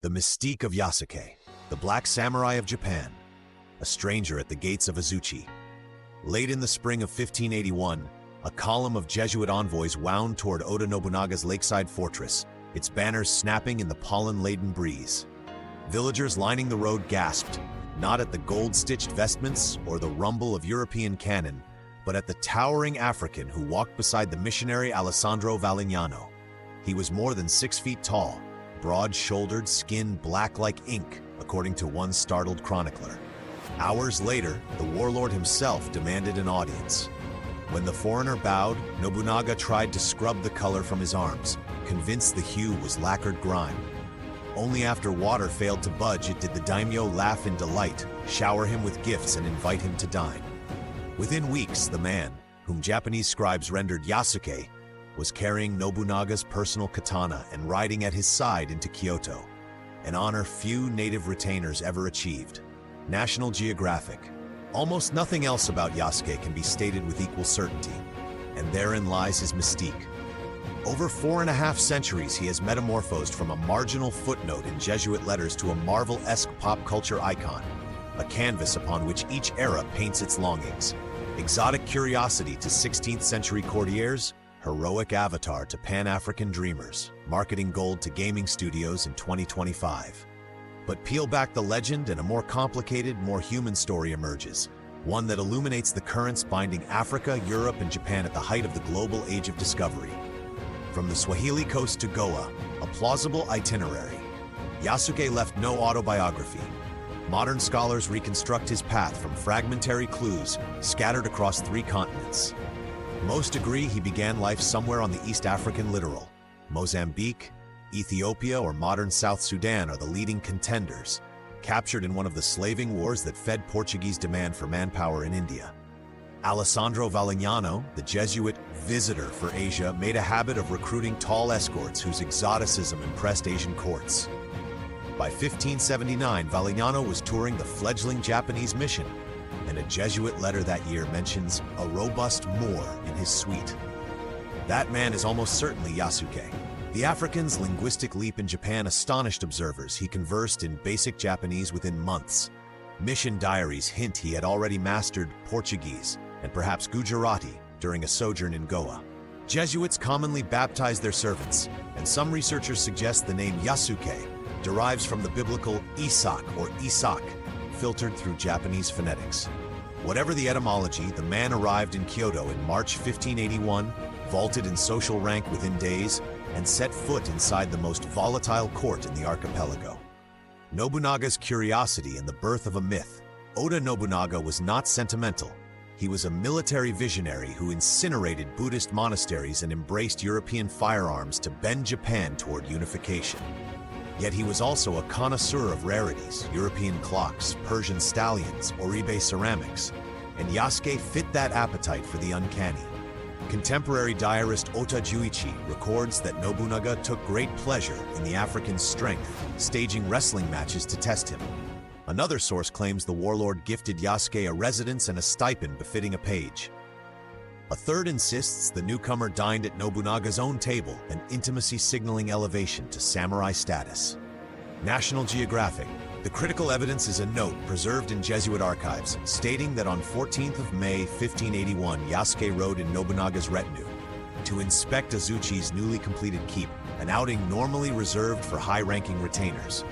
The mystique of Yasuke, the Black Samurai of Japan, a stranger at the gates of Azuchi. Late in the spring of 1581, a column of Jesuit envoys wound toward Oda Nobunaga's lakeside fortress, its banners snapping in the pollen-laden breeze. Villagers lining the road gasped, not at the gold-stitched vestments or the rumble of European cannon, but at the towering African who walked beside the missionary Alessandro Valignano. He was more than 6 feet tall, broad-shouldered, skin black like ink, according to one startled chronicler. Hours later, the warlord himself demanded an audience. When the foreigner bowed, Nobunaga tried to scrub the color from his arms, convinced the hue was lacquered grime. Only after water failed to budge did the daimyo laugh in delight, shower him with gifts and invite him to dine. Within weeks, the man, whom Japanese scribes rendered Yasuke, was carrying Nobunaga's personal katana and riding at his side into Kyoto, an honor few native retainers ever achieved. National Geographic. Almost nothing else about Yasuke can be stated with equal certainty, and therein lies his mystique. Over 4.5 centuries, he has metamorphosed from a marginal footnote in Jesuit letters to a Marvel-esque pop culture icon, a canvas upon which each era paints its longings. Exotic curiosity to 16th century courtiers, heroic avatar to Pan-African dreamers, marketing gold to gaming studios in 2025. But peel back the legend and a more complicated, more human story emerges, one that illuminates the currents binding Africa, Europe, and Japan at the height of the global age of discovery. From the Swahili coast to Goa, a plausible itinerary. Yasuke left no autobiography. Modern scholars reconstruct his path from fragmentary clues scattered across 3 continents. Most agree he began life somewhere on the East African littoral. Mozambique, Ethiopia, or modern South Sudan are the leading contenders, captured in one of the slaving wars that fed Portuguese demand for manpower in India. Alessandro Valignano, the Jesuit visitor for Asia, made a habit of recruiting tall escorts whose exoticism impressed Asian courts. By 1579, Valignano was touring the fledgling Japanese mission, and a Jesuit letter that year mentions a robust Moor in his suite. That man is almost certainly Yasuke. The African's linguistic leap in Japan astonished observers. He conversed in basic Japanese within months. Mission diaries hint he had already mastered Portuguese and perhaps Gujarati during a sojourn in Goa. Jesuits commonly baptize their servants, and some researchers suggest the name Yasuke derives from the biblical Isak or Isak, filtered through Japanese phonetics. Whatever the etymology, the man arrived in Kyoto in March 1581, vaulted in social rank within days, and set foot inside the most volatile court in the archipelago. Nobunaga's curiosity and the birth of a myth. Oda Nobunaga was not sentimental. He was a military visionary who incinerated Buddhist monasteries and embraced European firearms to bend Japan toward unification. Yet he was also a connoisseur of rarities, European clocks, Persian stallions, Oribe ceramics, and Yasuke fit that appetite for the uncanny. Contemporary diarist Ota Juichi records that Nobunaga took great pleasure in the African's strength, staging wrestling matches to test him. Another source claims the warlord gifted Yasuke a residence and a stipend befitting a page. A third insists the newcomer dined at Nobunaga's own table, an intimacy signaling elevation to samurai status. National Geographic. The critical evidence is a note preserved in Jesuit archives, stating that on 14th of May 1581, Yasuke rode in Nobunaga's retinue to inspect Azuchi's newly completed keep, an outing normally reserved for high-ranking retainers.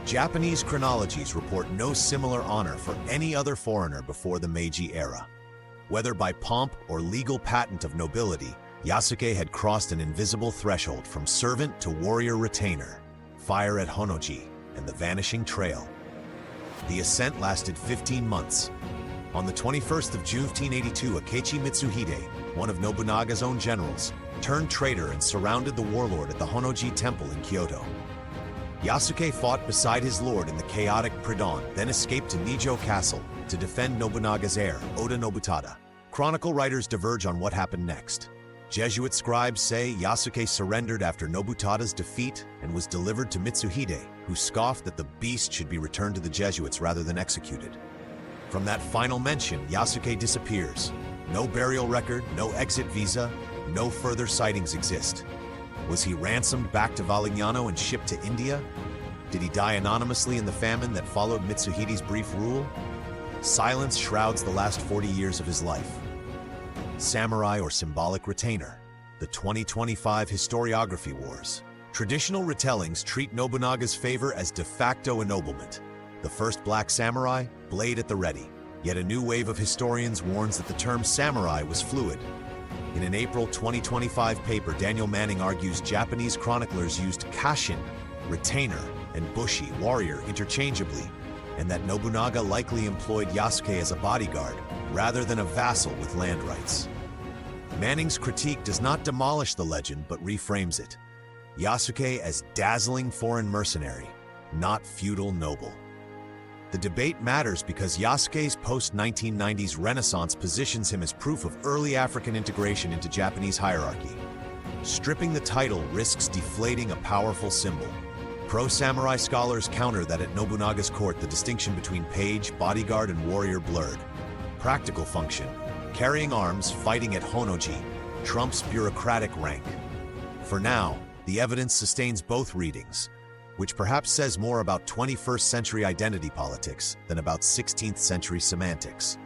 Japanese chronologies report no similar honor for any other foreigner before the Meiji era. Whether by pomp or legal patent of nobility, Yasuke had crossed an invisible threshold from servant to warrior retainer, fire at Honoji, and the vanishing trail. The ascent lasted 15 months. On the 21st of June 1582, Akechi Mitsuhide, one of Nobunaga's own generals, turned traitor and surrounded the warlord at the Honoji temple in Kyoto. Yasuke fought beside his lord in the chaotic Pridon, then escaped to Nijo Castle to defend Nobunaga's heir, Oda Nobunaga. Chronicle writers diverge on what happened next. Jesuit scribes say Yasuke surrendered after Nobunaga's defeat and was delivered to Mitsuhide, who scoffed that the beast should be returned to the Jesuits rather than executed. From that final mention, Yasuke disappears. No burial record, no exit visa, no further sightings exist. Was he ransomed back to Valignano and shipped to India? Did he die anonymously in the famine that followed Mitsuhide's brief rule? Silence shrouds the last 40 years of his life. Samurai or symbolic retainer. The 2025 Historiography Wars. Traditional retellings treat Nobunaga's favor as de facto ennoblement. The first black samurai, blade at the ready. Yet a new wave of historians warns that the term samurai was fluid. In an April 2025 paper, Daniel Manning argues Japanese chroniclers used kashin, retainer, and bushi, warrior, interchangeably, and that Nobunaga likely employed Yasuke as a bodyguard, rather than a vassal with land rights. Manning's critique does not demolish the legend, but reframes it. Yasuke as dazzling foreign mercenary, not feudal noble. The debate matters because Yasuke's post-1990s renaissance positions him as proof of early African integration into Japanese hierarchy. Stripping the title risks deflating a powerful symbol. Pro-samurai scholars counter that at Nobunaga's court the distinction between page, bodyguard, and warrior blurred. Practical function, carrying arms, fighting at Honoji, trumps bureaucratic rank. For now, the evidence sustains both readings, which perhaps says more about 21st century identity politics than about 16th century semantics.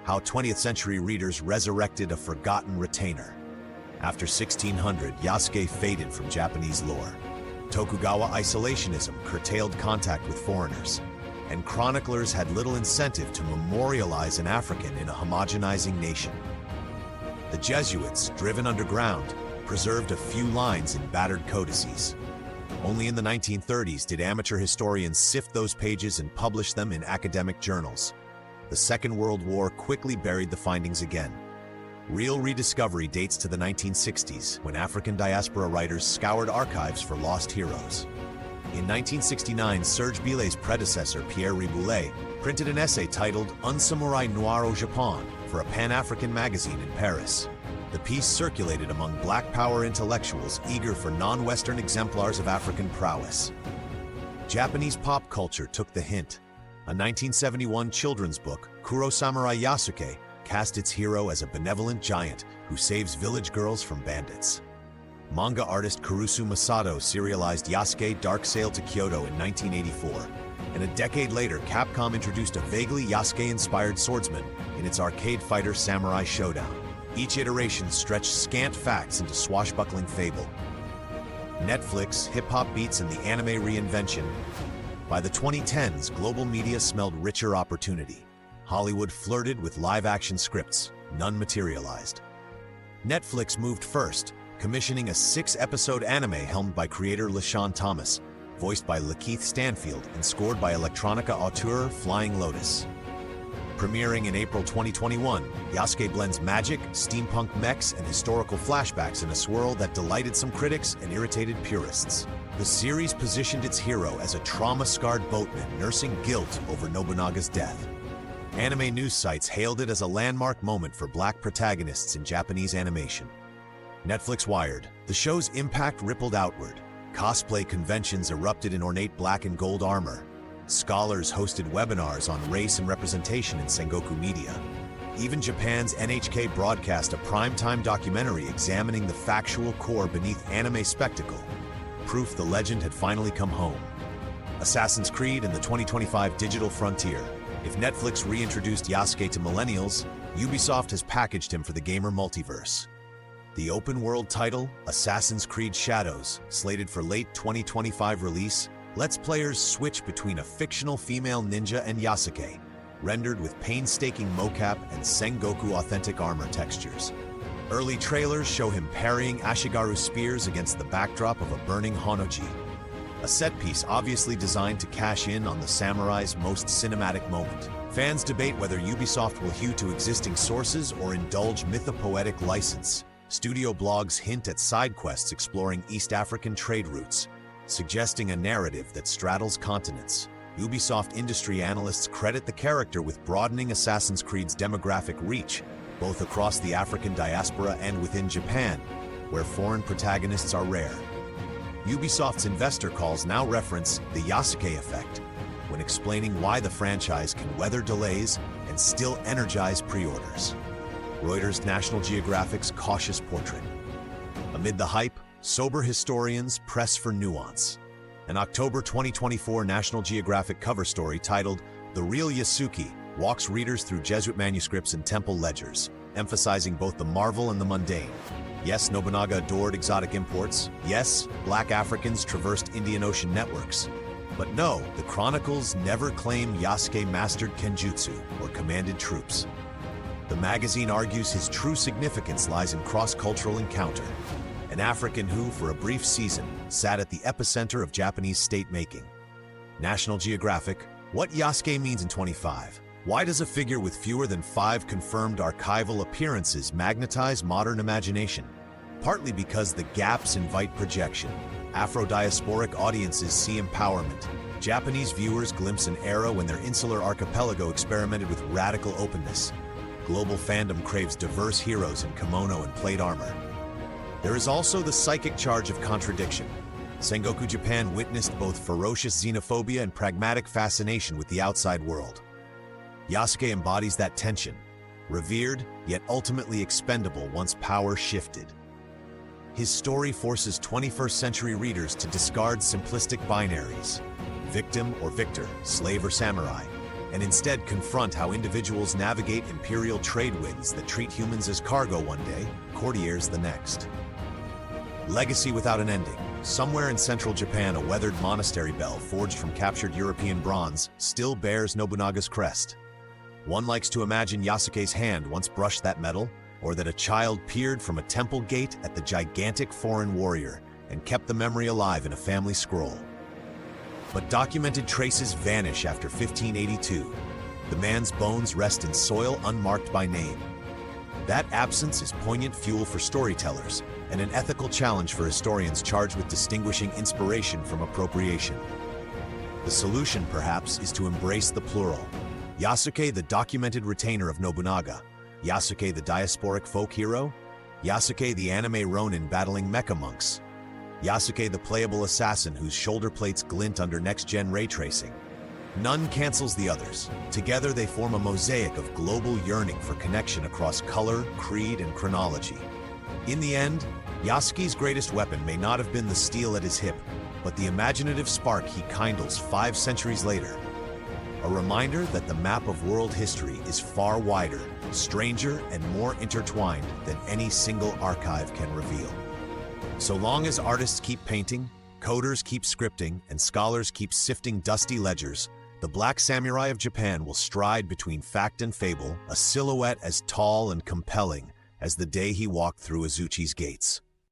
How 20th century readers resurrected a forgotten retainer. After 1600, Yasuke faded from Japanese lore. Tokugawa isolationism curtailed contact with foreigners, and chroniclers had little incentive to memorialize an African in a homogenizing nation. The Jesuits, driven underground, preserved a few lines in battered codices. Only in the 1930s did amateur historians sift those pages and publish them in academic journals. The Second World War quickly buried the findings again. Real rediscovery dates to the 1960s, when African diaspora writers scoured archives for lost heroes. In 1969, Serge Bilet's predecessor, Pierre Riboulet, printed an essay titled Un Samouraï Noir au Japon for a Pan-African magazine in Paris. The piece circulated among Black Power intellectuals eager for non-Western exemplars of African prowess. Japanese pop culture took the hint. A 1971 children's book, Kuro Samurai Yasuke, cast its hero as a benevolent giant who saves village girls from bandits. Manga artist Kurusu Masato serialized Yasuke Dark Sail to Kyoto in 1984, and a decade later Capcom introduced a vaguely Yasuke-inspired swordsman in its arcade fighter Samurai Showdown. Each iteration stretched scant facts into swashbuckling fable. Netflix, hip-hop beats, and the anime reinvention. By the 2010s, global media smelled richer opportunity. Hollywood flirted with live-action scripts, none materialized. Netflix moved first, commissioning a 6-episode anime helmed by creator LaShawn Thomas, voiced by Lakeith Stanfield, and scored by electronica auteur Flying Lotus. Premiering in April 2021, Yasuke blends magic, steampunk mechs, and historical flashbacks in a swirl that delighted some critics and irritated purists. The series positioned its hero as a trauma-scarred boatman nursing guilt over Nobunaga's death. Anime news sites hailed it as a landmark moment for black protagonists in Japanese animation. Netflix Wired, the show's impact rippled outward. Cosplay conventions erupted in ornate black and gold armor. Scholars hosted webinars on race and representation in Sengoku media. Even Japan's NHK broadcast a primetime documentary examining the factual core beneath anime spectacle. Proof the legend had finally come home. Assassin's Creed and the 2025 digital frontier. If Netflix reintroduced Yasuke to millennials, Ubisoft has packaged him for the gamer multiverse. The open-world title, Assassin's Creed Shadows, slated for late 2025 release, lets players switch between a fictional female ninja and Yasuke, rendered with painstaking mocap and Sengoku-authentic armor textures. Early trailers show him parrying Ashigaru spears against the backdrop of a burning Honoji, a set piece obviously designed to cash in on the samurai's most cinematic moment. Fans debate whether Ubisoft will hew to existing sources or indulge mythopoetic license. Studio blogs hint at side quests exploring East African trade routes, suggesting a narrative that straddles continents. Ubisoft industry analysts credit the character with broadening Assassin's Creed's demographic reach, both across the African diaspora and within Japan, where foreign protagonists are rare. Ubisoft's investor calls now reference the Yasuke effect when explaining why the franchise can weather delays and still energize pre-orders. Reuters National Geographic's cautious portrait. Amid the hype, sober historians press for nuance. An October 2024 National Geographic cover story titled "The Real Yasuke" walks readers through Jesuit manuscripts and temple ledgers, emphasizing both the marvel and the mundane. Yes, Nobunaga adored exotic imports. Yes, Black Africans traversed Indian Ocean networks. But no, the chronicles never claim Yasuke mastered kenjutsu or commanded troops. The magazine argues his true significance lies in cross-cultural encounter, an African who, for a brief season, sat at the epicenter of Japanese state-making. National Geographic, what Yasuke means in 25. Why does a figure with fewer than 5 confirmed archival appearances magnetize modern imagination? Partly because the gaps invite projection. Afro-diasporic audiences see empowerment. Japanese viewers glimpse an era when their insular archipelago experimented with radical openness. Global fandom craves diverse heroes in kimono and plate armor. There is also the psychic charge of contradiction. Sengoku Japan witnessed both ferocious xenophobia and pragmatic fascination with the outside world. Yasuke embodies that tension, revered yet ultimately expendable once power shifted. His story forces 21st century readers to discard simplistic binaries, victim or victor, slave or samurai, and instead confront how individuals navigate imperial trade winds that treat humans as cargo one day, courtiers the next. Legacy without an ending. Somewhere in central Japan, a weathered monastery bell forged from captured European bronze still bears Nobunaga's crest. One likes to imagine Yasuke's hand once brushed that metal, or that a child peered from a temple gate at the gigantic foreign warrior and kept the memory alive in a family scroll. But documented traces vanish after 1582. The man's bones rest in soil unmarked by name. That absence is poignant fuel for storytellers and an ethical challenge for historians charged with distinguishing inspiration from appropriation. The solution, perhaps, is to embrace the plural. Yasuke, the documented retainer of Nobunaga. Yasuke, the diasporic folk hero. Yasuke, the anime ronin battling mecha monks. Yasuke, the playable assassin whose shoulder plates glint under next-gen ray tracing. None cancels the others. Together they form a mosaic of global yearning for connection across color, creed, and chronology. In the end, Yasuke's greatest weapon may not have been the steel at his hip, but the imaginative spark he kindles 5 centuries later. A reminder that the map of world history is far wider, stranger, and more intertwined than any single archive can reveal. So long as artists keep painting, coders keep scripting, and scholars keep sifting dusty ledgers, the Black Samurai of Japan will stride between fact and fable, a silhouette as tall and compelling as the day he walked through Azuchi's gates.